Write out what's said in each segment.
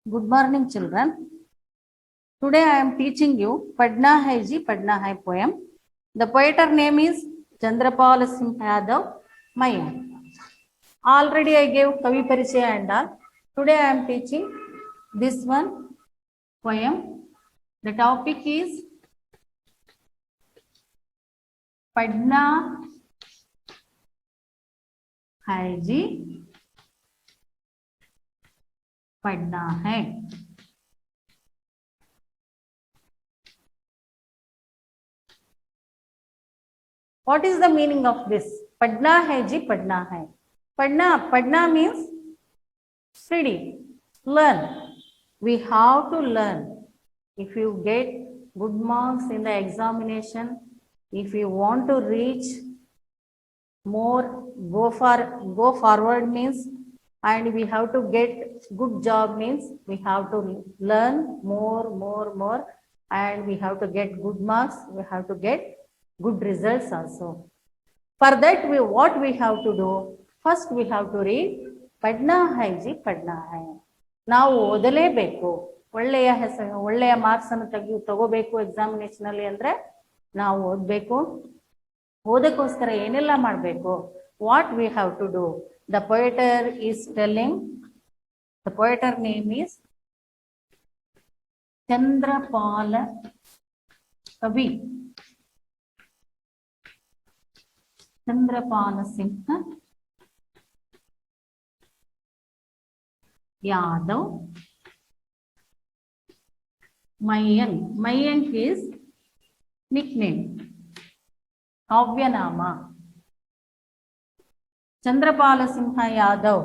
Good morning, children. Today I am teaching you Padna Hai Ji Padna Hai poem. The poeter name is Chandrapal Singh Yadav Maya. Already I gave Kavi Parichaya and all. Today I am teaching this one poem. The topic is Padna Hai Ji Padna Hai. What is the meaning of this? Padna Hai Ji Padna Hai. Padna means study, learn. We have to learn. If you get good marks in the examination, if you want to reach more, go forward means, and we have to get good job means we have to learn more, and we have to get good marks. We have to get good results also. For that, what we have to do? First, we have to read Padna Hai Ji Padna Hai. ನಾವು ಓದಲೇಬೇಕು. ಒಳ್ಳೆಯ marks ಅನ್ನು ತಗೋಬೇಕು examination ಅಲ್ಲಿ ಅಂದ್ರೆ ನಾವು ಓದಬೇಕು. ಓದಕ್ಕೋಸ್ಕರ ಏನೆಲ್ಲ ಮಾಡಬೇಕು? What we have to do? The poet is telling. The poet name is Chandrapala ಕವಿ ಚಂದ್ರಪಾಲ ಸಿಂಹ Yadav Mayank. Mayank is nickname. Kavyanama. Chandrapala Singha Yadav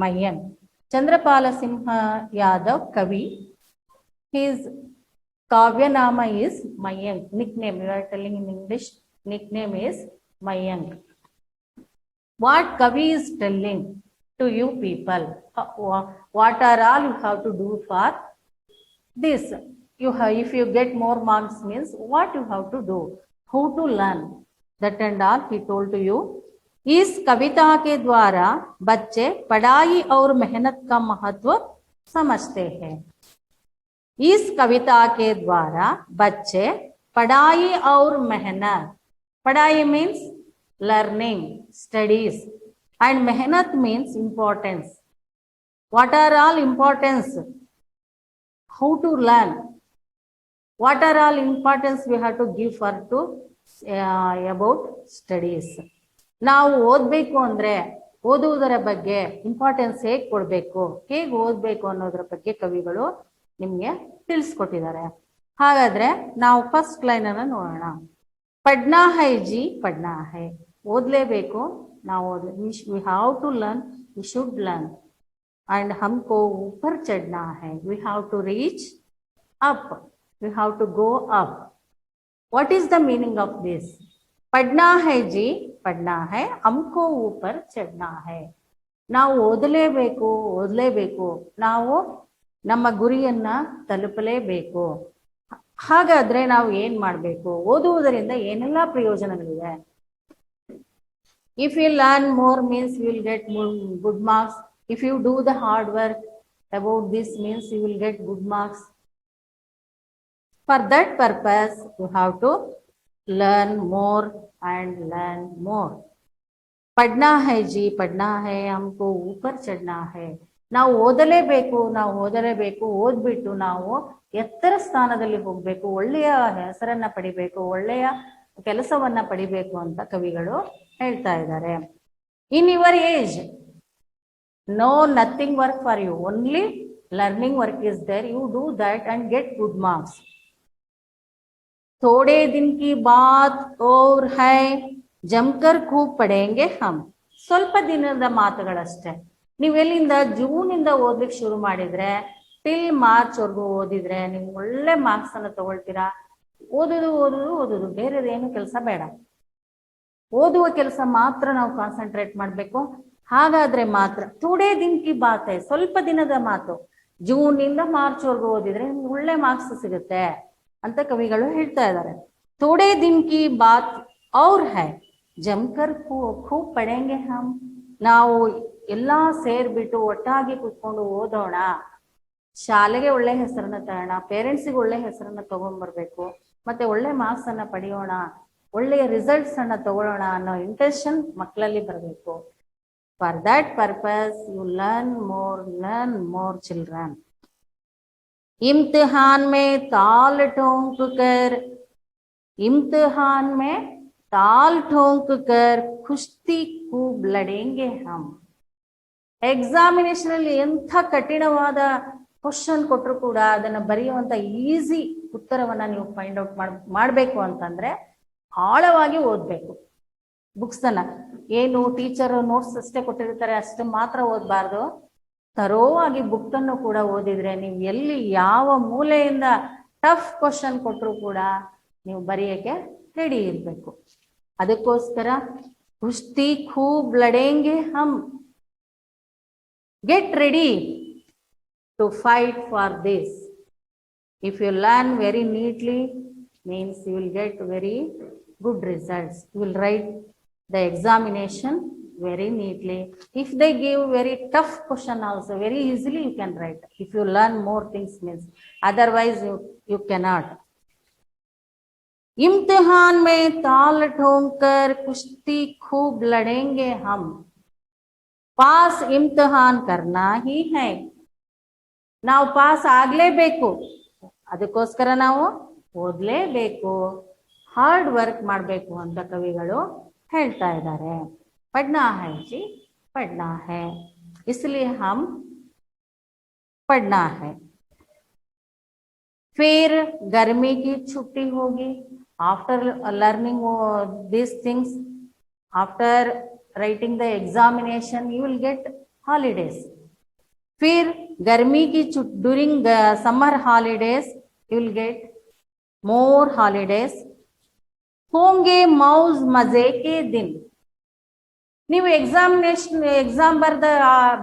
Mayank. Chandrapala Singha Yadav Kavi. His Kavyanama is Mayank. Nickname. You are telling in English. Nickname is Mayank. What Kavi is telling to you people? What are all you have to do for this? If you get more marks means what you have to do, how to learn, that and all he told to you. इस कविता के द्वारा बच्चे पढ़ाई और मेहनत का महत्व समझते हैं. इस कविता के द्वारा बच्चे पढ़ाई और मेहनत, पढ़ाई means learning, studies, and मेहनत means importance. What are all importance? How to learn? What are all importance we have to give for to about studies? ನಾವು ಓದಬೇಕು ಅಂದ್ರೆ ಓದುವುದರ ಬಗ್ಗೆ ಇಂಪಾರ್ಟೆನ್ಸ್ ಹೇಗೆ ಕೊಡಬೇಕು, ಹೇಗೆ ಓದಬೇಕು ಅನ್ನೋದ್ರ ಬಗ್ಗೆ ಕವಿಗಳು ನಿಮ್ಗೆ ತಿಳಿಸ್ಕೊಟ್ಟಿದ್ದಾರೆ. ಹಾಗಾದ್ರೆ ನಾವು ಫಸ್ಟ್ ಲೈನ್ ಅನ್ನ ನೋಡೋಣ. ಪಡ್ನಾ ಹೈ ಜಿ ಪಡ್ನಾ ಹೈ. ಓದ್ಲೇಬೇಕು ನಾವು. We have to learn, we should learn. And हमको ऊपर चढ़ना है. We have to reach up. We have to go up. What is the meaning of this? पढ़ना है जी पढ़ना है, हमको ऊपर चढ़ना है. ನಾವು ಓದಲೇಬೇಕು, ನಾವು ನಮ್ಮ ಗುರಿಯನ್ನ ತಲುಪಲೇಬೇಕು. ಹಾಗಾದ್ರೆ ನಾವು ಏನ್ ಮಾಡಬೇಕು? ಓದುವುದರಿಂದ ಏನೆಲ್ಲ ಪ್ರಯೋಜನಗಳಿವೆ? If you learn more means you will get more good marks. If you do the hard work about this means you will get good marks. For that purpose, you have to learn more and learn more. पढ़ना है जी पढ़ना है, हमको ऊपर चढ़ना है. ನಾವು ಓದಲೇಬೇಕು, ಓದ್ಬಿಟ್ಟು ನಾವು ಎತ್ತರ ಸ್ಥಾನದಲ್ಲಿ ಹೋಗ್ಬೇಕು, ಒಳ್ಳೆಯ ಹೆಸರನ್ನ ಪಡಿಬೇಕು, ಒಳ್ಳೆಯ ಕೆಲಸವನ್ನ ಪಡಿಬೇಕು ಅಂತ ಕವಿಗಳು ಹೇಳ್ತಾ ಇದ್ದಾರೆ. In your age, no nothing work for you, only learning work is there. You do that and get good marks. थोड़े दिन की बात और है, जमकर खूब पढ़ेंगे हम. ಸ್ವಲ್ಪ ದಿನದ ಮಾತುಗಳಷ್ಟೇ. ನೀವೆಲ್ಲಿಂದ ಜೂನ್ ಇಂದ ಓದ್ಲಿಕ್ಕೆ ಶುರು ಮಾಡಿದ್ರೆ ಟಿಲ್ ಮಾರ್ಚ್ ವರ್ಗು ಓದಿದ್ರೆ ನೀವು ಒಳ್ಳೆ ಮಾರ್ಕ್ಸ್ ಅನ್ನ ತಗೊಳ್ತೀರಾ. ಓದುದು ಬೇರೆದೇನು ಕೆಲಸ ಬೇಡ. ಓದುವ ಕೆಲಸ ಮಾತ್ರ ನಾವು ಕಾನ್ಸಂಟ್ರೇಟ್ ಮಾಡ್ಬೇಕು. ಹಾಗಾದ್ರೆ ಮಾತ್ರ. ಥೋಡೆ ದಿನ ಕಿ ಬಾತ್ ಹೈ, ಸ್ವಲ್ಪ ದಿನದ ಮಾತು. ಜೂನ್ ಇಂದ ಮಾರ್ಚ್ ವರ್ಗು ಓದಿದ್ರೆ ನಿಮ್ಗೆ ಒಳ್ಳೆ ಮಾರ್ಕ್ಸ್ ಸಿಗುತ್ತೆ ಅಂತ ಕವಿಗಳು ಹೇಳ್ತಾ ಇದ್ದಾರೆ. ಥೋಡೆ ದಿನ ಕಿ ಬಾತ್ ಔರ್ ಹೈ, ಜಮ್ಕರ್ ಖೂಬ್ ಪಡೆಂಗೆ ಹಮ್. ನಾವು ಎಲ್ಲಾ ಸೇರ್ಬಿಟ್ಟು ಒಟ್ಟಾಗಿ ಕುತ್ಕೊಂಡು ಓದೋಣ. ಶಾಲೆಗೆ ಒಳ್ಳೆ ಹೆಸರನ್ನ ತರೋಣ, ಪೇರೆಂಟ್ಸಿಗೆ ಒಳ್ಳೆ ಹೆಸರನ್ನ ತಗೊಂಡ್ಬರ್ಬೇಕು, ಮತ್ತೆ ಒಳ್ಳೆ ಮಾರ್ಕ್ಸ್ ಅನ್ನ ಪಡೆಯೋಣ, ಒಳ್ಳೆಯ ರಿಸಲ್ಟ್ಸ್ ಅನ್ನ ತಗೊಳ್ಳೋಣ ಅನ್ನೋ ಇಂಟೆನ್ಷನ್ ಮಕ್ಕಳಲ್ಲಿ ಬರಬೇಕು. For that purpose you learn more children. इम्तिहान में ताल ठोंक कर, इम्तिहान में ताल ठोंक कर कुश्ती खूब लड़ेंगे हम. ಎಕ್ಸಾಮಿನೇಷನ್ ಅಲ್ಲಿ ಎಂಥ ಕಠಿಣವಾದ ಕ್ವಶನ್ ಕೊಟ್ಟರು ಕೂಡ ಅದನ್ನ ಬರೆಯುವಂತ ಈಸಿ ಉತ್ತರವನ್ನ ನೀವು ಫೈಂಡ್ ಔಟ್ ಮಾಡಬೇಕು ಅಂತಂದ್ರೆ ಆಳವಾಗಿ ಓದ್ಬೇಕು. ಬುಕ್ಸ್ ಅನ್ನ ಏನು ಟೀಚರ್ ನೋಟ್ಸ್ ಅಷ್ಟೇ ಕೊಟ್ಟಿರ್ತಾರೆ ಅಷ್ಟೇ ಮಾತ್ರ ಓದಬಾರ್ದು. ತರೋವಾಗಿ ಬುಕ್ ಅನ್ನು ಕೂಡ ಓದಿದ್ರೆ ನೀವು ಎಲ್ಲಿ ಯಾವ ಮೂಲೆಯಿಂದ ಟಫ್ ಕ್ವಶನ್ ಕೊಟ್ಟರು ಕೂಡ ನೀವು ಬರೆಯಕ್ಕೆ ರೆಡಿ ಇರಬೇಕು. ಅದಕ್ಕೋಸ್ಕರ ಕುಸ್ತಿ ಖೂಬ್ ಲಡೇಂಗೆ ಹಮ್, get ready to fight for this. If you learn very neatly, means you will get very good results. You will write the examination very neatly. If they give very tough question also, very easily you can write. If you learn more things means, otherwise you cannot. इम्तिहान में ताल ठोंक कर कुश्ती खूब लड़ेंगे हम. Pass ಇಮ್ತಿಹಾನ್ ಕರ್ನಾ ಹಿ high. ನಾವು ಪಾಸ್ ಆಗ್ಲೇಬೇಕು, ಅದಕ್ಕೋಸ್ಕರ ನಾವು ಓದ್ಲೇಬೇಕು, ಹಾರ್ಡ್ ವರ್ಕ್ ಮಾಡಬೇಕು ಅಂತ ಕವಿಗಳು ಹೇಳ್ತಾ ಇದ್ದಾರೆ. ಪಡ್ನಾ ಹೈ ಜಿ ಪಡ್ನಾ ಹೈ, इसलिए हम पढ़ना है. फिर गर्मी की छुट्टी होगी. After learning these things, after writing the examination you will get holidays. फिर गर्मी की during the summer holidays you will get more holidays. होंगे मौज मजे के दिन. ನೀವು ಎಕ್ಸಾಮ್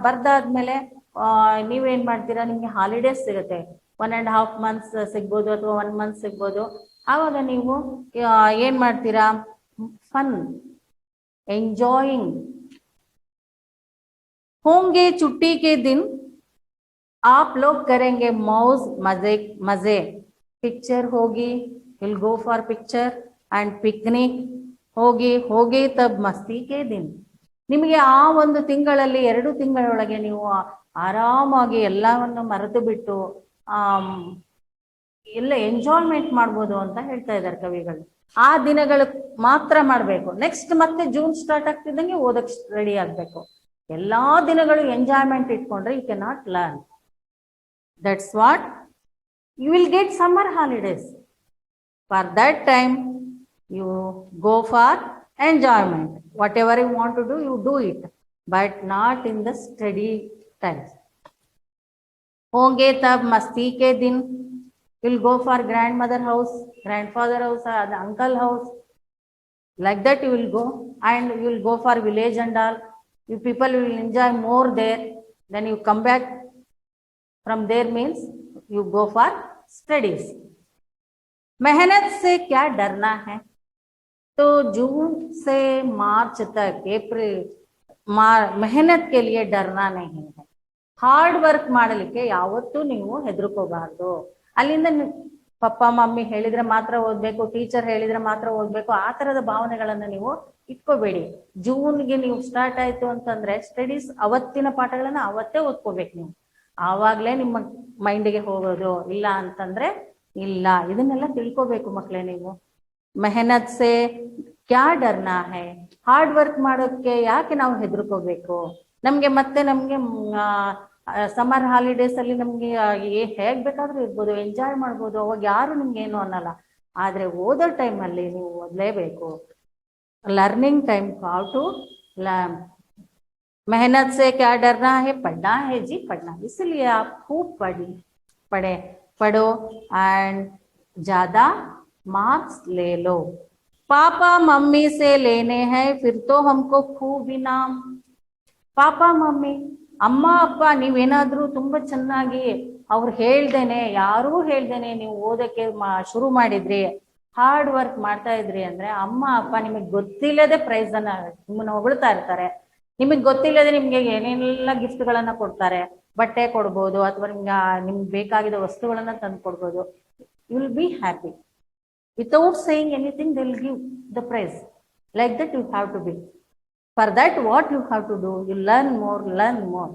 ಬರ್ದಾದ್ಮೇಲೆ ನೀವೇನ್ ಮಾಡ್ತೀರಾ, ನಿಮ್ಗೆ ಹಾಲಿಡೇಸ್ ಸಿಗುತ್ತೆ. 1.5 months ಸಿಗ್ಬೋದು ಅಥವಾ 1 month ಸಿಗ್ಬೋದು. ಆವಾಗ ನೀವು ಏನ್ ಮಾಡ್ತೀರಾ, ಫನ್ enjoying. होंगे छुट्टी के दिन आप लोग करेंगे मौज मजे. पिक्चर होगी, will go for picture and picnic होगी तब मस्ती के दिन. ನಿಮಗೆ ಆ ಒಂದು ತಿಂಗಳಲ್ಲಿ 2 ತಿಂಗಳೊಳಗೆ ನೀವು ಆರಾಮಾಗಿ ಎಲ್ಲವನ್ನು ಮರೆತು ಬಿಟ್ಟು ಎಲ್ಲ ಎಂಜಾಯ್ಮೆಂಟ್ ಮಾಡ್ಬೋದು ಅಂತ ಹೇಳ್ತಾ ಇದ್ದಾರೆ ಕವಿಗಳು. ಆ ದಿನಗಳು ಮಾತ್ರ ಮಾಡಬೇಕು. ನೆಕ್ಸ್ಟ್ ಮತ್ತೆ ಜೂನ್ ಸ್ಟಾರ್ಟ್ ಆಗ್ತಿದ್ದಂಗೆ ಓದಕ್ ರೆಡಿ ಆಗ್ಬೇಕು. ಎಲ್ಲಾ ದಿನಗಳು ಎಂಜಾಯ್ಮೆಂಟ್ ಇಟ್ಕೊಂಡ್ರೆ you can not learn. That's what you will get summer holidays. For that time you go for enjoyment. Whatever you want to do you do it, but not in the study time. ಹೋಂಗೆ ತಬ್ ಮಸ್ತಿ ಕೆ ದಿನ್. You'll go for grandmother house, grandfather house, uncle house. Like that you will go, and you will go for village and all. You people will enjoy more there. Then you come back from there means you go for studies. मेहनत से क्या डरना है? तो जून से मार्च तक अप्रैल मेहनत के लिए डरना नहीं है. हार्ड वर्क ಮಾಡಲಿಕ್ಕೆ ಯಾವತ್ತೂ ನೀವು ಹೆದರ್ಕೋಬಾರ್ದು. ಅಲ್ಲಿಂದ ಪಪ್ಪ ಮಮ್ಮಿ ಹೇಳಿದ್ರೆ ಮಾತ್ರ ಓದ್ಬೇಕು, ಟೀಚರ್ ಹೇಳಿದ್ರೆ ಮಾತ್ರ ಓದ್ಬೇಕು, ಆ ತರದ ಭಾವನೆಗಳನ್ನ ನೀವು ಇಟ್ಕೋಬೇಡಿ. ಜೂನ್ಗೆ ನೀವು ಸ್ಟಾರ್ಟ್ ಆಯ್ತು ಅಂತಂದ್ರೆ ಸ್ಟಡೀಸ್ ಅವತ್ತಿನ ಪಾಠಗಳನ್ನ ಅವತ್ತೇ ಓದ್ಕೋಬೇಕು ನೀವು. ಆವಾಗ್ಲೇ ನಿಮ್ಮ ಮೈಂಡ್ಗೆ ಹೋಗೋದು. ಇಲ್ಲ ಅಂತಂದ್ರೆ ಇಲ್ಲ. ಇದನ್ನೆಲ್ಲ ತಿಳ್ಕೋಬೇಕು ಮಕ್ಳೇ ನೀವು. ಮೆಹನತ್ ಸೆ ಕ್ಯಾ ಡರ್ನಾ ಹೈ. ಹಾರ್ಡ್ ವರ್ಕ್ ಮಾಡೋಕ್ಕೆ ಯಾಕೆ ನಾವು ಹೆದರ್ಕೋಬೇಕು? ನಮ್ಗೆ ಸಮ್ಮರ್ ಹಾಲಿಡೇಸ್ ಅಲ್ಲಿ ನಮ್ಗೆ ಹೇಗ್ ಬೇಕಾದ್ರೂ ಇರ್ಬೋದು, ಎಂಜಾಯ್ ಮಾಡ್ಬೋದು, ಅವಾಗ ಯಾರು ನಿಮ್ಗೆ ಏನು ಅನ್ನಲ್ಲ. ಆದ್ರೆ ಓದೋ ಟೈಮ್ ಅಲ್ಲಿ ನೀವು ಓದ್ಲೇಬೇಕು. Learning time how to learn. मेहनत से क्या डरना है, पढ़ना है जी पढ़ना. इसलिए आप खूब पढ़ो एंड ज्यादा मार्क्स ले लो. पापा मम्मी से लेने हैं फिर तो हमको खूब इनाम. ಪಾಪ ಮಮ್ಮಿ, ಅಮ್ಮ ಅಪ್ಪ ನೀವೇನಾದ್ರೂ ತುಂಬಾ ಚೆನ್ನಾಗಿ ಅವ್ರು ಹೇಳ್ದೇನೆ, ಯಾರೂ ಹೇಳ್ದೇನೆ ನೀವು ಓದಕ್ಕೆ ಶುರು ಮಾಡಿದ್ರಿ, ಹಾರ್ಡ್ ವರ್ಕ್ ಮಾಡ್ತಾ ಇದ್ರಿ ಅಂದ್ರೆ ಅಮ್ಮ ಅಪ್ಪ ನಿಮಗೆ ಗೊತ್ತಿಲ್ಲದೆ ಪ್ರೈಸ್ ಅನ್ನ ನಿಮ್ಮನ್ನ ಹೊಗಳ್ತಾ ಇರ್ತಾರೆ. ನಿಮಗೆ ಗೊತ್ತಿಲ್ಲದೆ ನಿಮ್ಗೆ ಏನೇನೆಲ್ಲ ಗಿಫ್ಟ್ ಗಳನ್ನ ಕೊಡ್ತಾರೆ. ಬಟ್ಟೆ ಕೊಡ್ಬೋದು ಅಥವಾ ನಿಮ್ಗೆ ಬೇಕಾಗಿದ್ದ ವಸ್ತುಗಳನ್ನ ತಂದು ಕೊಡ್ಬೋದು. You will be happy. Without saying anything they will give the prize. Like that you have to be. For that what you have to do? You learn more, learn more.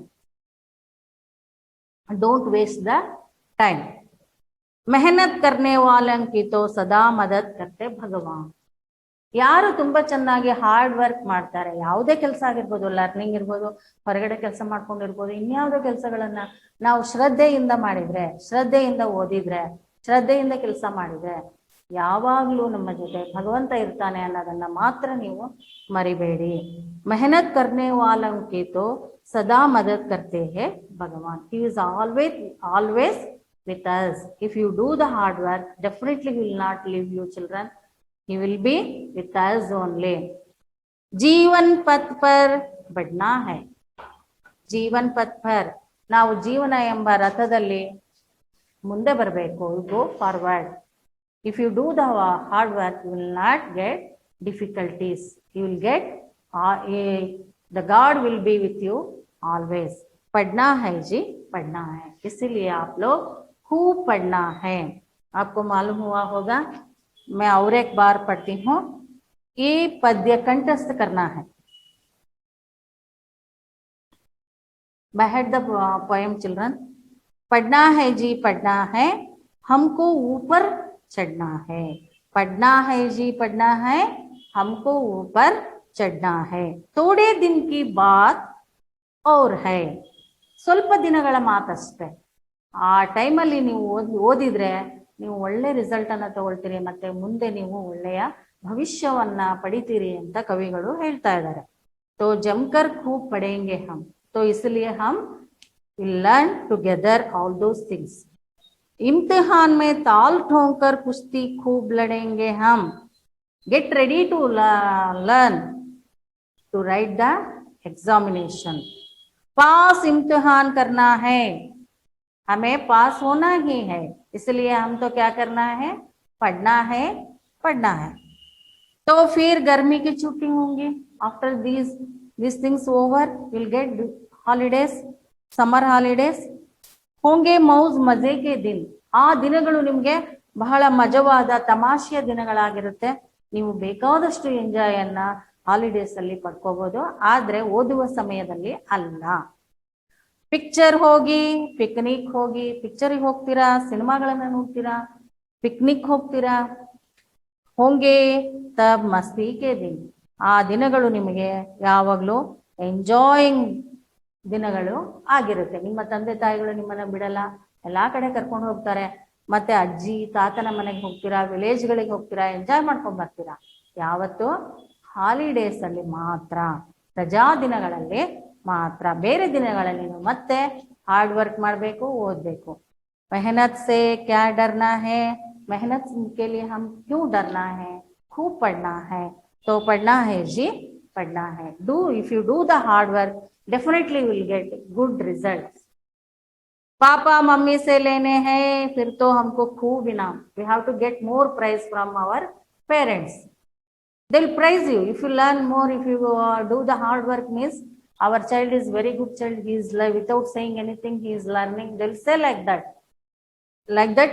Don't waste the time. मेहनत करने वालों की तो सदा मदद करते भगवान. ಯಾರು ತುಂಬಾ ಚೆನ್ನಾಗಿ ಹಾರ್ಡ್ ವರ್ಕ್ ಮಾಡ್ತಾರೆ, ಯಾವುದೇ ಕೆಲಸ ಆಗಿರ್ಬೋದು, ಲರ್ನಿಂಗ್ ಇರ್ಬೋದು, ಹೊರಗಡೆ ಕೆಲಸ ಮಾಡ್ಕೊಂಡಿರ್ಬೋದು, ಇನ್ಯಾವುದೋ ಕೆಲಸಗಳನ್ನ ನಾವು ಶ್ರದ್ಧೆಯಿಂದ ಮಾಡಿದ್ರೆ, ಶ್ರದ್ಧೆಯಿಂದ ಓದಿದ್ರೆ, ಶ್ರದ್ಧೆಯಿಂದ ಕೆಲಸ ಮಾಡಿದ್ರೆ ಯಾವಾಗ್ಲೂ ನಮ್ಮ ಜೊತೆ ಭಗವಂತ ಇರ್ತಾನೆ ಅನ್ನೋದನ್ನ ಮಾತ್ರ ನೀವು ಮರಿಬೇಡಿ. ಮೆಹನತ್ ಕರ್ನೆ ವಾಲಂ ಕಿ ತೋ ಸದಾ ಮದದ್ ಕರ್ತೆ ಹೇ ಭಗವಾನ್. He is always with us. If you do the hard work, definitely he will not leave you children. He will be with us only. जीवन पथ पर बढ़ना है. ಜೀವನ್ ಪಥ್ ಪರ್, ನಾವು ಜೀವನ ಎಂಬ ರಥದಲ್ಲಿ ಮುಂದೆ ಬರಬೇಕು. Go forward. If you do the hard work, you will not get difficulties. You will get the God will be with you always. पढ़ना है जी, पढ़ना है. इसीलिए आप लोग खूब पढ़ना है. आपको मालूम हुआ होगा, मैं और एक बार पढ़ती हूँ. ये पद्य कंठस्थ करना है. I had the poem children. पढ़ना है जी, पढ़ना है, हमको ऊपर चढ़ना है. पढ़ना है जी, पढ़ना है, हमको ऊपर चढ़ना है. थोड़े दिन की बात और है. ಸ್ವಲ್ಪ ದಿನಗಳ ಮಾತಷ್ಟೇ. ಆ ಟೈಮಲ್ಲಿ ನೀವು ಓದಿದ್ರೆ ನೀವು ಒಳ್ಳೆ ರಿಸಲ್ಟ್ ಅನ್ನ ತಗೊಳ್ತೀರಿ, ಮತ್ತೆ ಮುಂದೆ ನೀವು ಒಳ್ಳೆಯ ಭವಿಷ್ಯವನ್ನ ಪಡಿತೀರಿ ಅಂತ ಕವಿಗಳು ಹೇಳ್ತಾ ಇದ್ದಾರೆ. तो जमकर खूब पढ़ेंगे हम, तो इसलिए हम will learn together all those things. इम्तिहान में ताल ठोक कर कुश्ती खूब लड़ेंगे हम. Get ready to learn to write the examination. पास इम्तिहान करना है, हमें पास होना ही है, इसलिए हम तो क्या करना है? पढ़ना है, पढ़ना है. तो फिर गर्मी की छुट्टी होंगी. After these things over, we'll get holidays, summer holidays. होंगे मौज मजे के दिन. ಆ ದಿನಗಳು ನಿಮ್ಗೆ ಬಹಳ ಮಜವಾದ ತಮಾಷೆಯ ದಿನಗಳಾಗಿರುತ್ತೆ. ನೀವು ಬೇಕಾದಷ್ಟು ಎಂಜಾಯ್ ಅನ್ನ ಹಾಲಿಡೇಸ್ ಅಲ್ಲಿ ಪಡ್ಕೋಬಹುದು, ಆದ್ರೆ ಓದುವ ಸಮಯದಲ್ಲಿ ಅಲ್ಲ. ಪಿಕ್ಚರ್ ಹೋಗಿ, ಪಿಕ್ನಿಕ್ ಹೋಗಿ, ಪಿಕ್ಚರಿಗೆ ಹೋಗ್ತೀರಾ, ಸಿನಿಮಾಗಳನ್ನ ನೋಡ್ತೀರಾ, ಪಿಕ್ನಿಕ್ ಹೋಗ್ತೀರಾ. ಹೋಂಗೆ ತಬ್ ಮಸ್ತಿ ಕೆ ದಿನ. ಆ ದಿನಗಳು ನಿಮಗೆ ಯಾವಾಗ್ಲೂ ಎಂಜಾಯಿಂಗ್ ದಿನಗಳು ಆಗಿರುತ್ತೆ. ನಿಮ್ಮ ತಂದೆ ತಾಯಿಗಳು ನಿಮ್ಮನ್ನ ಬಿಡಲ್ಲ, ಎಲ್ಲಾ ಕಡೆ ಕರ್ಕೊಂಡು ಹೋಗ್ತಾರೆ. ಮತ್ತೆ ಅಜ್ಜಿ ತಾತನ ಮನೆಗೆ ಹೋಗ್ತೀರಾ, ವಿಲೇಜ್ಗಳಿಗೆ ಹೋಗ್ತೀರಾ, ಎಂಜಾಯ್ ಮಾಡ್ಕೊಂಡ್ ಬರ್ತೀರಾ. ಯಾವತ್ತು? ಹಾಲಿಡೇಸ್ ಅಲ್ಲಿ ಮಾತ್ರ, ರಜಾ ದಿನಗಳಲ್ಲಿ ಮಾತ್ರ. ಬೇರೆ ದಿನಗಳಲ್ಲಿ ನೀವು ಮತ್ತೆ ಹಾರ್ಡ್ ವರ್ಕ್ ಮಾಡಬೇಕು, ಓದ್ಬೇಕು. मेहनत से क्या डरना है, मेहनत के लिए हम क्यों डरना है? खूब पढ़ना है, तो पढ़ना है जी, पढ़ना है. Do, if you do the hard work, definitely you will get good results. Papa mummy से लेने हैं फिर तो हमको खूब इनाम. We have to get more prize from our parents. They'll praise you if you learn more. If you do the hard work, means our child is very good child, he is without saying anything, he is learning. They'll say like that. Like that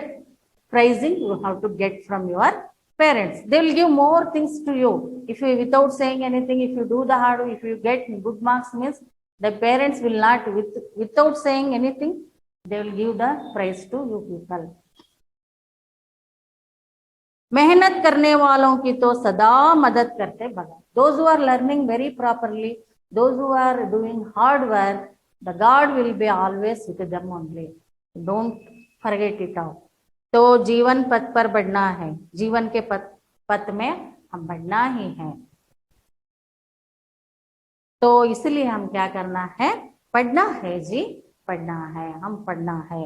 praising you have to get from your parents. They will give more things to you. If you, without saying anything, if you do the hard, if you get good marks, means the parents will not, without saying anything, they will give the prize to you people. मेहनत करने वालों की तो सदा मदद करते भगवान. Those who are learning very properly, those who are doing hard work, the God will be always with them only. Don't forget it out. तो जीवन पथ पर बढ़ना है. जीवन के पथ में हम बढ़ना ही है. तो इसलिए हम क्या करना है? पढ़ना है जी, पढ़ना है, हम पढ़ना है.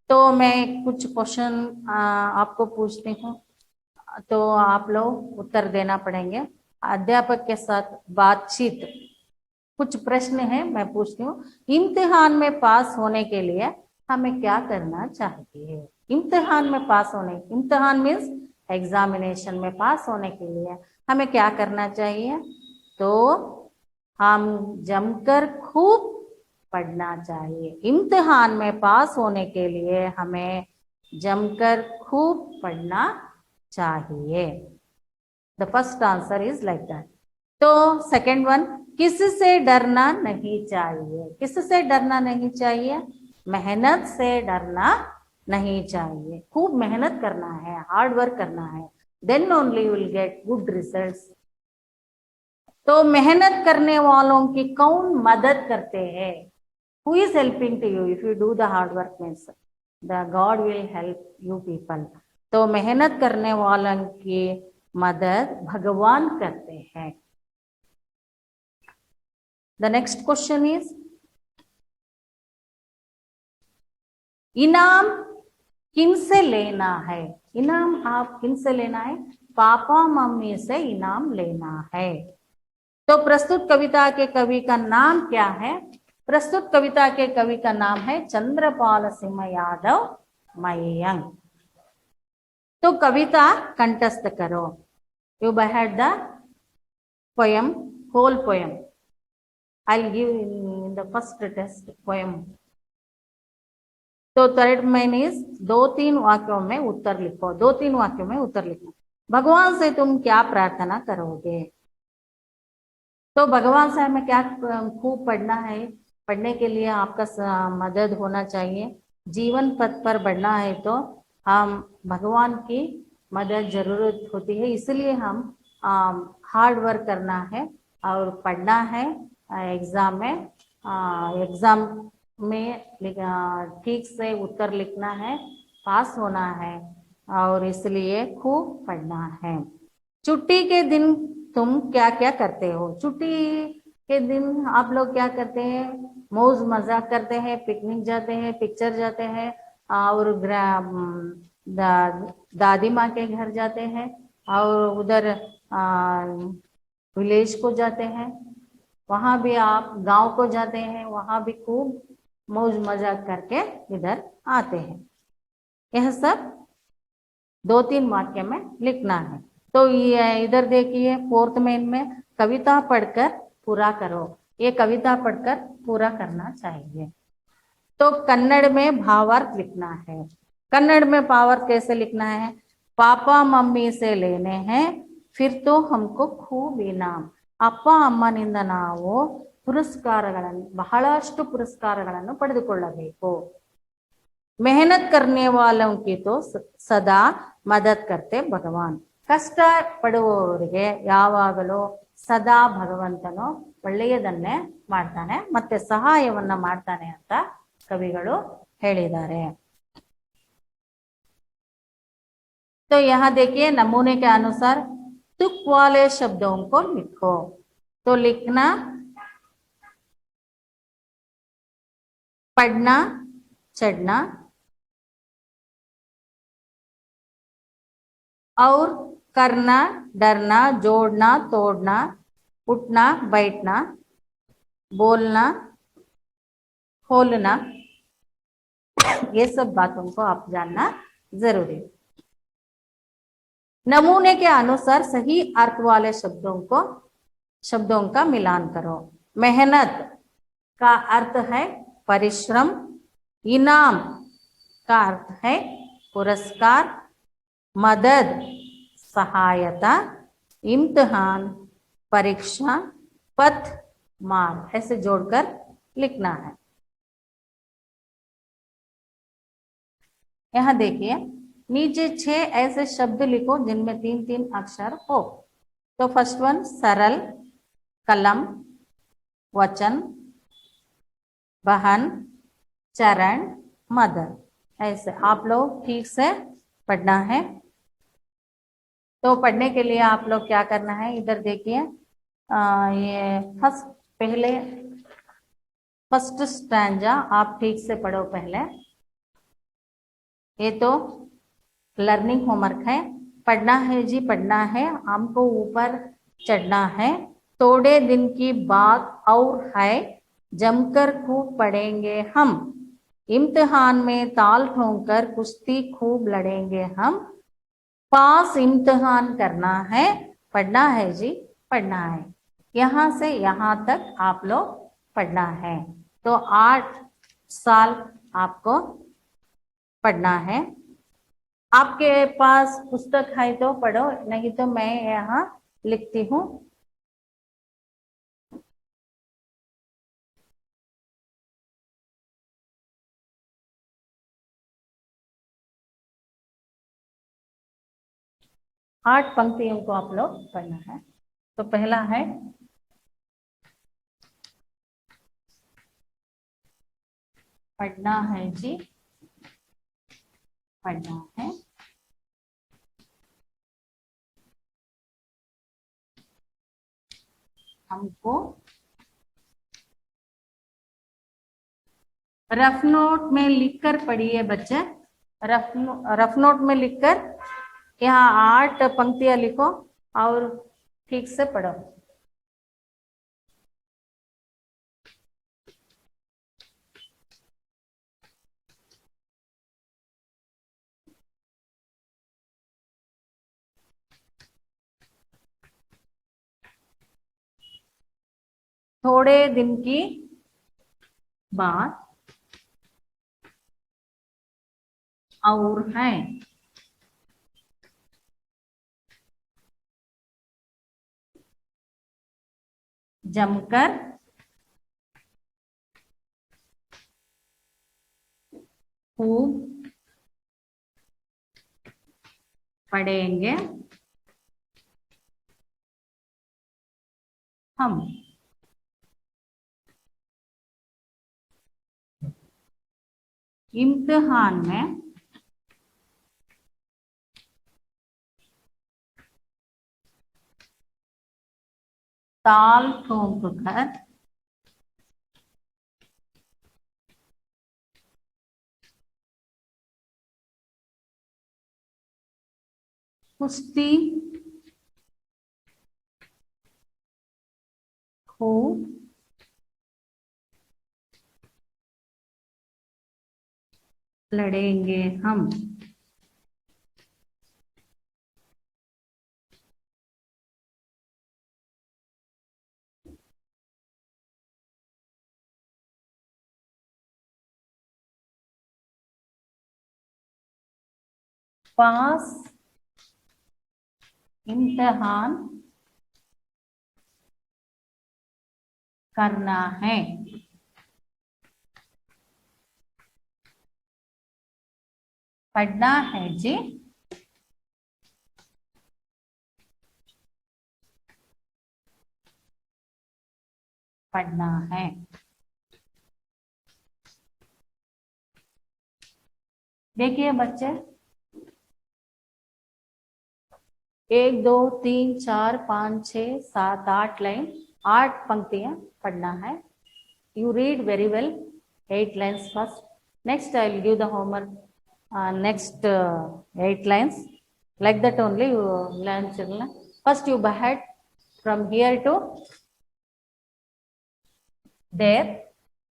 तो मैं कुछ क्वेश्चन आपको पूछती हूँ, तो आप लोग उत्तर देना पड़ेंगे. अध्यापक के साथ बातचीत. कुछ प्रश्न है, मैं पूछती हूँ. इम्तिहान में पास होने के लिए हमें क्या करना चाहिए? इम्तिहान में पास होने, इम्तिहान मीन्स एग्जामिनेशन में पास होने के लिए हमें क्या करना चाहिए? तो हम जमकर खूब पढ़ना चाहिए। इम्तिहान में पास होने के लिए हमें जमकर खूब पढ़ना चाहिए। The first answer is like that. तो सेकंड वन, किससे डरना नहीं चाहिए? किससे डरना नहीं चाहिए? मेहनत से डरना नहीं चाहिए। खूब मेहनत करना है, हार्ड वर्क करना है, then only you will get good results. तो मेहनत करने वालों की कौन मदद करते हैं? Who is helping to you if you do the hard work means the God will help you people। तो मेहनत करने वालों की मदद भगवान करते हैं। The next question is, इनाम किन से लेना है? इनाम आप किन से लेना है? पापा मम्मी से इनाम लेना है। तो प्रस्तुत कविता के कवि का नाम क्या है? प्रस्तुत कविता के कवि का नाम है चंद्रपाल सिंह यादव मय्यंग। तो कविता कंठस्थ करो। You by heart the poem, whole poem. I will give in the first test poem. तो थर्ड मेन इज 2-3 वाक्यों में उत्तर लिखो। 2-3 वाक्यों में उत्तर लिखो। भगवान से तुम क्या प्रार्थना करोगे? तो भगवान से हमें क्या खूब पढ़ना है? पढ़ने के लिए आपका मदद होना चाहिए। जीवन पथ पर बढ़ना है तो हम भगवान की मदद जरूरत होती है, इसलिए हम हार्ड वर्क करना है और पढ़ना है। एग्जाम में ठीक से उत्तर लिखना है, पास होना है, और इसलिए खूब पढ़ना है। छुट्टी के दिन तुम क्या क्या करते हो? छुट्टी के दिन आप लोग क्या करते हैं? मौज मजाक करते हैं, पिकनिक जाते हैं, पिक्चर जाते हैं, और दादी माँ के घर जाते हैं, और उधर विलेज को जाते हैं। वहां भी आप गांव को जाते हैं, वहां भी खूब मौज मजाक करके इधर आते हैं। यह सब 2-3 वाक्य में लिखना है। तो ये इधर देखिए, फोर्थ मेन में कविता पढ़कर पूरा करो। ये कविता पढ़कर पूरा करना चाहिए। तो कन्नड़ में भावार्थ लिखना है। कन्नड़ में भावार्थ कैसे लिखना है? पापा मम्मी से लेने हैं, फिर तो हमको खूब इनाम। ಅಪ್ಪ ಅಮ್ಮನಿಂದ ನಾವು ಪುರಸ್ಕಾರಗಳನ್ನು, ಬಹಳಷ್ಟು ಪುರಸ್ಕಾರಗಳನ್ನು ಪಡೆದುಕೊಳ್ಳಬೇಕು। मेहनत करने वालों की तो सदा मदद करते भगवान। ಕಷ್ಟ ಪಡುವವರಿಗೆ ಯಾವಾಗಲೂ ಸದಾ ಭಗವಂತನು ಒಳ್ಳೆಯದನ್ನೇ ಮಾಡ್ತಾನೆ, ಮತ್ತೆ ಸಹಾಯವನ್ನ ಮಾಡ್ತಾನೆ ಅಂತ ಕವಿಗಳು ಹೇಳಿದ್ದಾರೆ। तो यहाँ देखिए, नमूने के अनुसार तुक वाले शब्दों को लिखो। तो लिखना, पढ़ना, चढ़ना, और करना, डरना, जोड़ना, तोड़ना, उठना, बैठना, बोलना, खोलना, ये सब बातों को आप जानना जरूरी है। नमूने के अनुसार सही अर्थ वाले शब्दों का मिलान करो। मेहनत का अर्थ है परिश्रम, इनाम का अर्थ है पुरस्कार, मदद सहायता, इम्तिहान परीक्षा, पथ मार्ग, ऐसे जोड़कर लिखना है। यहां देखिए, नीचे 6 ऐसे शब्द लिखो जिनमें 3-3 अक्षर हो। तो फर्स्ट वन, सरल, कलम, वचन, बहन, चरण, मदर। ऐसे आप लोग ठीक से पढ़ना है। तो पढ़ने के लिए आप लोग क्या करना है, इधर देखिए, ये फर्स्ट स्टैंजा आप ठीक से पढ़ो पहले। ये तो लर्निंग होमवर्क है, पढ़ना है जी, पढ़ना है, हमको ऊपर चढ़ना है। थोड़े दिन की बात और है, जमकर खूब पढ़ेंगे हम, इम्तिहान में ताल ठोंकर कुश्ती खूब लड़ेंगे हम, पास इम्तिहान करना है, पढ़ना है जी, पढ़ना है। यहाँ से यहाँ तक आप लोग पढ़ना है। तो 8 साल आपको पढ़ना है। आपके पास पुस्तक है तो पढ़ो, नहीं तो मैं यहाँ लिखती हूँ। आठ पंक्तियों को आप लोग पढ़ना है। तो पहला है पढ़ना है जी, पढ़ना है। हमको रफ नोट में लिखकर पढ़िए बच्चे। रफ नोट में लिखकर यहाँ 8 पंक्तियां लिखो और ठीक से पढ़ो। थोड़े दिन की बात और है, जमकर खूब पढ़ेंगे हम। इम्तिहान में ताल ठोक कर कुश्ती खूब लड़ेंगे हम। पास इम्तिहान करना है। पढ़ना है जी, पढ़ना है। देखिए बच्चे, 1 2 3 4 5 6 7 8 लाइन, 8 पंक्तियां पढ़ना है। You read very well 8 lines first. Next I will give the homework next 8 lines. Like that only you learn children. First you behead from here to there.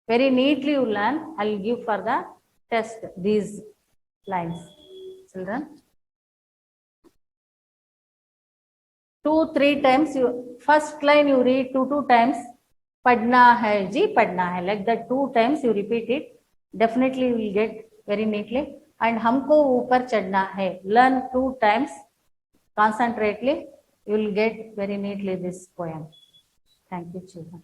Very neatly you learn. I will give for the test these lines children. 2-3 times you first line you read 2 times. पढ़ना है जी, पढ़ना है, like that 2 times you repeat it, definitely you will get very neatly. And हमको ऊपर चढ़ना है, learn 2 times concentrately, you will get very neatly this poem. Thank you children.